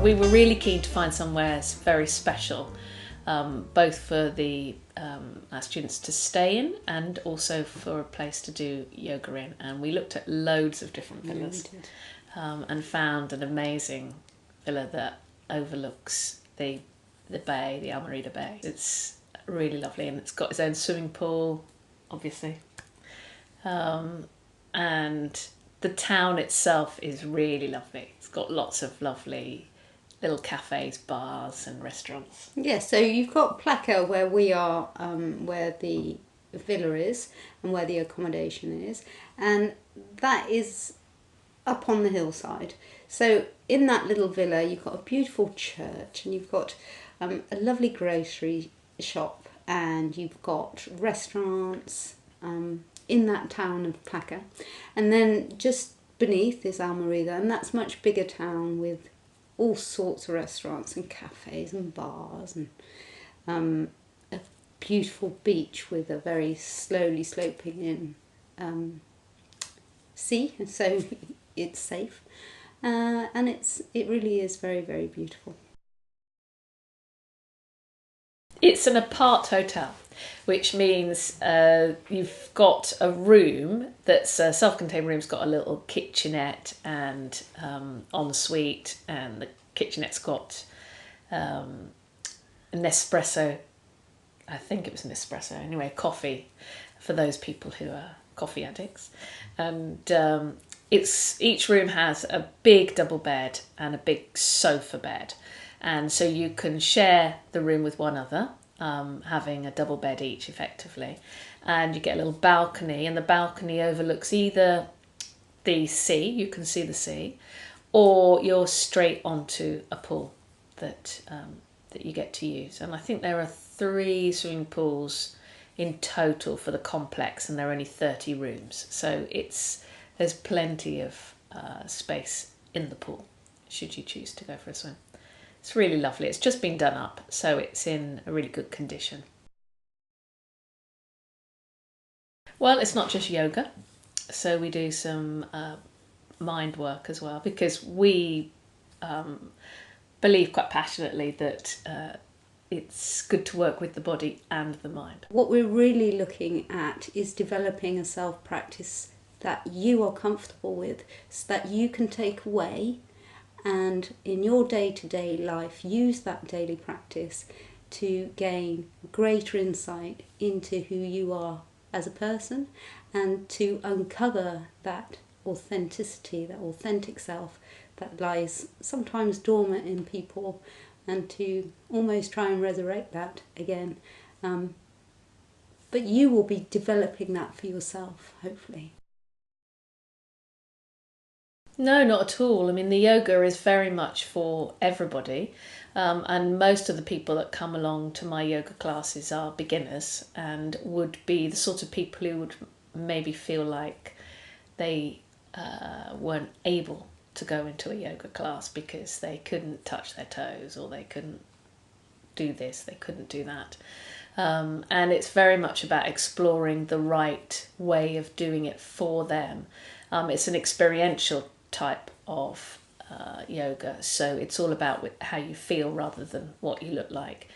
We were really keen to find somewhere very special, both for our students to stay in and also for a place to do yoga in. And we looked at loads of different villas and found an amazing villa that overlooks the bay, the Almerida Bay. It's really lovely, and it's got its own swimming pool, obviously. And the town itself is really lovely. It's got lots of lovely little cafes, bars and restaurants. Yeah, so you've got Plaka where we are, where the villa is and where the accommodation is, and that is up on the hillside. So in that little villa you've got a beautiful church, and you've got a lovely grocery shop, and you've got restaurants in that town of Plaka. And then just beneath is Almerida, and that's a much bigger town with all sorts of restaurants and cafes and bars, and a beautiful beach with a very slowly sloping in sea, so it's safe, and it really is very, very beautiful. It's an apart hotel, which means you've got a room that's a self-contained room's got a little kitchenette and ensuite, and the kitchenette's got an espresso, I think it was an espresso, anyway, coffee for those people who are coffee addicts. And each room has a big double bed and a big sofa bed. And so you can share the room with one other, having a double bed each effectively. And you get a little balcony, and the balcony overlooks either the sea, you can see the sea, or you're straight onto a pool that you get to use. And I think there are 3 swimming pools in total for the complex, and there are only 30 rooms. So there's plenty of space in the pool, should you choose to go for a swim. It's really lovely. It's just been done up, so it's in a really good condition. Well, it's not just yoga, so we do some mind work as well, because we believe quite passionately that it's good to work with the body and the mind. What we're really looking at is developing a self-practice that you are comfortable with, so that you can take away and in your day-to-day life use that daily practice to gain greater insight into who you are as a person, and to uncover that authenticity, that authentic self that lies sometimes dormant in people, and to almost try and resurrect that again. But you will be developing that for yourself, hopefully. No, not at all. I mean, the yoga is very much for everybody, and most of the people that come along to my yoga classes are beginners and would be the sort of people who would maybe feel like they weren't able to go into a yoga class because they couldn't touch their toes, or they couldn't do this, they couldn't do that. And it's very much about exploring the right way of doing it for them. It's an experiential type of yoga, so it's all about how you feel rather than what you look like.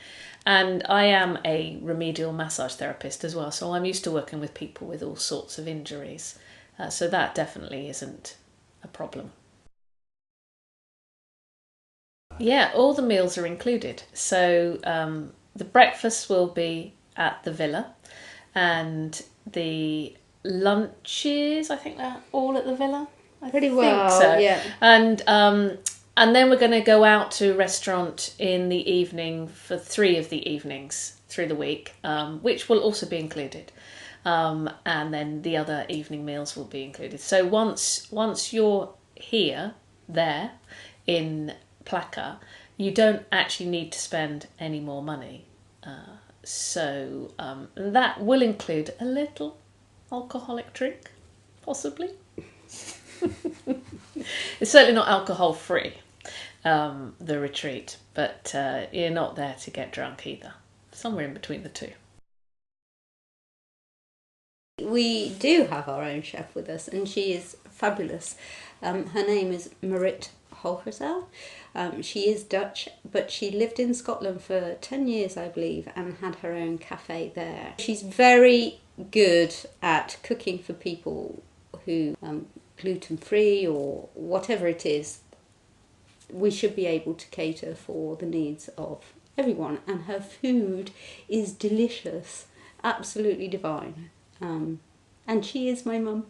And I am a remedial massage therapist as well, so I'm used to working with people with all sorts of injuries, so that definitely isn't a problem. Yeah, all the meals are included, so the breakfast will be at the villa, and the lunches, I think they're all at the villa. Pretty well, so. Yeah. And then we're going to go out to a restaurant in the evening for 3 of the evenings through the week, which will also be included. And then the other evening meals will be included. So once you're there in Plaka, you don't actually need to spend any more money. So that will include a little alcoholic drink, possibly. It's certainly not alcohol free, the retreat, but you're not there to get drunk either. Somewhere in between the two. We do have our own chef with us, and she is fabulous. Her name is Marit whole herself. She is Dutch, but she lived in Scotland for 10 years, I believe, and had her own cafe there. She's very good at cooking for people who gluten-free or whatever it is. We should be able to cater for the needs of everyone, and her food is delicious, absolutely divine. And she is my mum.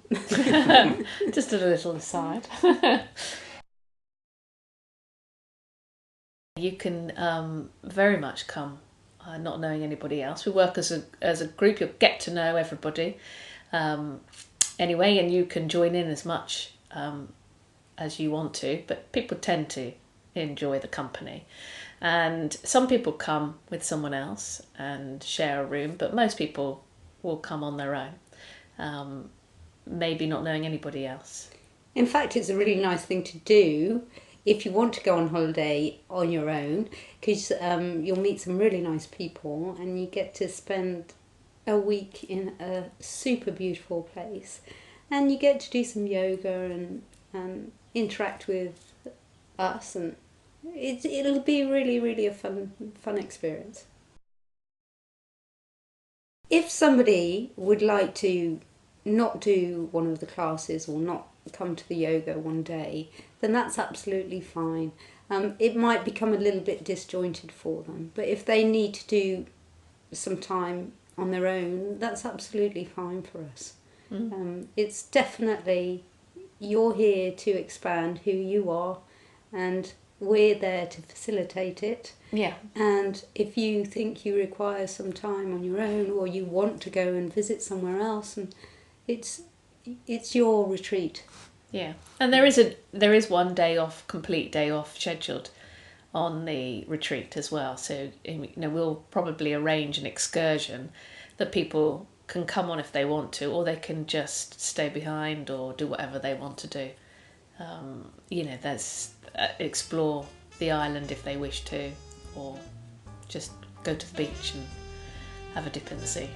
Just a little aside. You can very much come not knowing anybody else. We work as a group. You'll get to know everybody anyway, and you can join in as much as you want to, but people tend to enjoy the company. And some people come with someone else and share a room, but most people will come on their own, maybe not knowing anybody else. In fact, it's a really nice thing to do if you want to go on holiday on your own, because you'll meet some really nice people and you get to spend a week in a super beautiful place, and you get to do some yoga and interact with us, and it'll be really, really a fun experience. If somebody would like to not do one of the classes or not come to the yoga one day, then that's absolutely fine. It might become a little bit disjointed for them, but if they need to do some time on their own, that's absolutely fine for us. It's definitely, you're here to expand who you are, and we're there to facilitate it. Yeah. And if you think you require some time on your own, or you want to go and visit somewhere else, and it's your retreat. Yeah, and there is one day off, complete day off scheduled on the retreat as well. So we'll probably arrange an excursion that people can come on if they want to, or they can just stay behind or do whatever they want to do. There's explore the island if they wish to, or just go to the beach and have a dip in the sea.